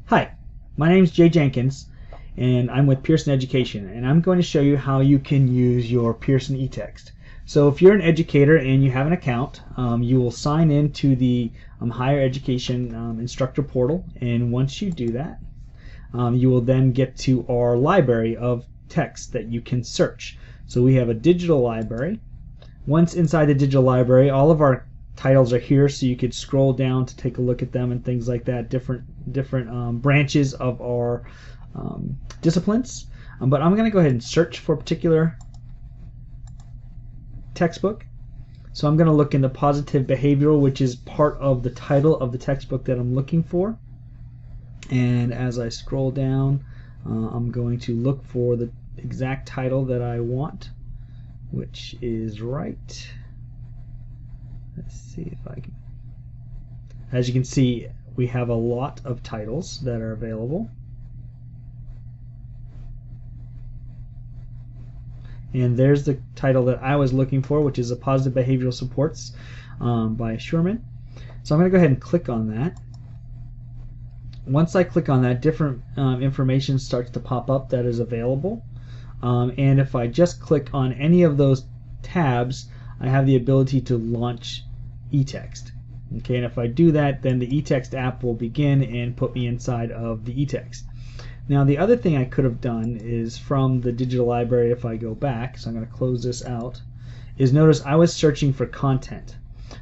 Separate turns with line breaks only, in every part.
Hi, my name is Jay Jenkins and I'm with Pearson Education, and I'm going to show you how you can use your Pearson eText. So if you're an educator and you have an account, you will sign in to the higher education instructor portal, and once you do that, you will then get to our library of text that you can search. So we have a digital library. Once inside the digital library, all of our titles are here, so you could scroll down to take a look at them and things like that, different branches of our disciplines. But I'm going to go ahead and search for a particular textbook. So I'm going to look into positive behavioral, which is part of the title of the textbook that I'm looking for. And as I scroll down, I'm going to look for the exact title that I want, which is right. Let's see if I can. As you can see, we have a lot of titles that are available. And there's the title that I was looking for, which is a Positive Behavioral Supports by Sherman. So I'm going to go ahead and click on that. Once I click on that, different information starts to pop up that is available. And if I just click on any of those tabs, I have the ability to launch EText. Okay, and if I do that, then the EText app will begin and put me inside of the EText. Now the other thing I could have done is from the digital library, if I go back, so I'm going to close this out, is notice I was searching for content.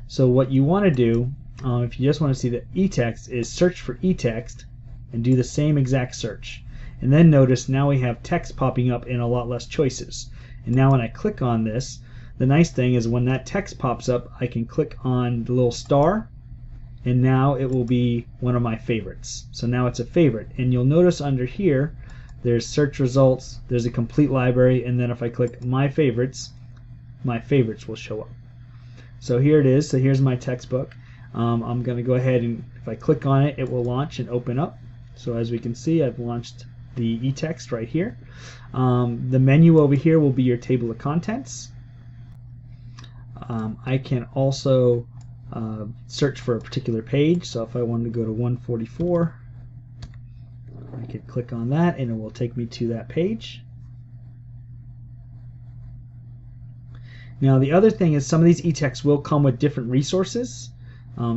So what you want to do, if you just want to see the EText, is search for EText and do the same exact search. And then notice now we have text popping up in a lot less choices. And now when I click on this, the nice thing is when that text pops up, I can click on the little star, and now it will be one of my favorites. So now it's a favorite. And you'll notice under here, there's search results, there's a complete library, and then if I click my favorites will show up. So here it is. So here's my textbook. I'm going to go ahead and if I click on it, it will launch and open up. So as we can see, I've launched the eText right here. The menu over here will be your table of contents. I can also search for a particular page. So if I wanted to go to 144, I could click on that and it will take me to that page. Now the other thing is some of these eTexts will come with different resources.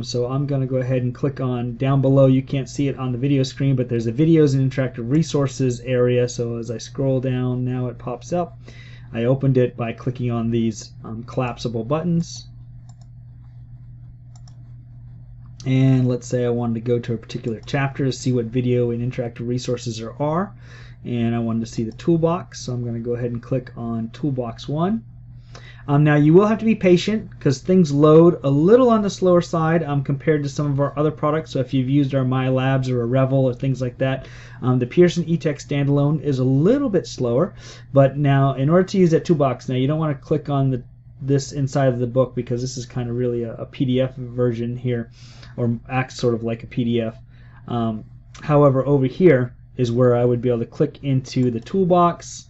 So I'm going to go ahead and click on down below. You can't see it on the video screen, but there's a videos and interactive resources area. So as I scroll down, now it pops up. I opened it by clicking on these collapsible buttons. And let's say I wanted to go to a particular chapter to see what video and interactive resources there are. And I wanted to see the toolbox. So I'm going to go ahead and click on toolbox 1. Now you will have to be patient because things load a little on the slower side compared to some of our other products. So if you've used our MyLabs or a Revel or things like that, the Pearson eText standalone is a little bit slower. But now in order to use that toolbox, now you don't want to click on this inside of the book because this is kind of really a PDF version here, or acts sort of like a PDF. However, over here is where I would be able to click into the toolbox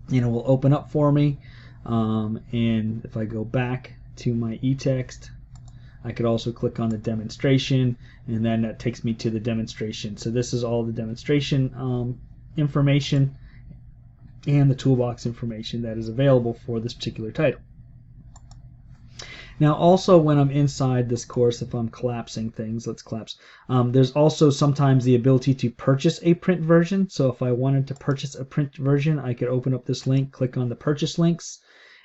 and it will open up for me. And if I go back to my eText, I could also click on the demonstration, and then that takes me to the demonstration. So this is all the demonstration information and the toolbox information that is available for this particular title. Now also when I'm inside this course, if I'm collapsing things, let's collapse, there's also sometimes the ability to purchase a print version. So if I wanted to purchase a print version, I could open up this link, click on the purchase links,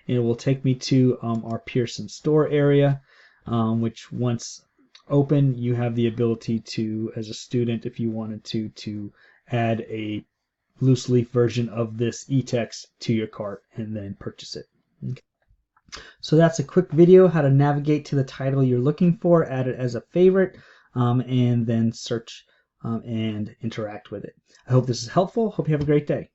and it will take me to our Pearson store area, which once open, you have the ability to, as a student, if you wanted to add a loose leaf version of this eText to your cart and then purchase it. Okay. So that's a quick video how to navigate to the title you're looking for, add it as a favorite, and then search and interact with it. I hope this is helpful. Hope you have a great day.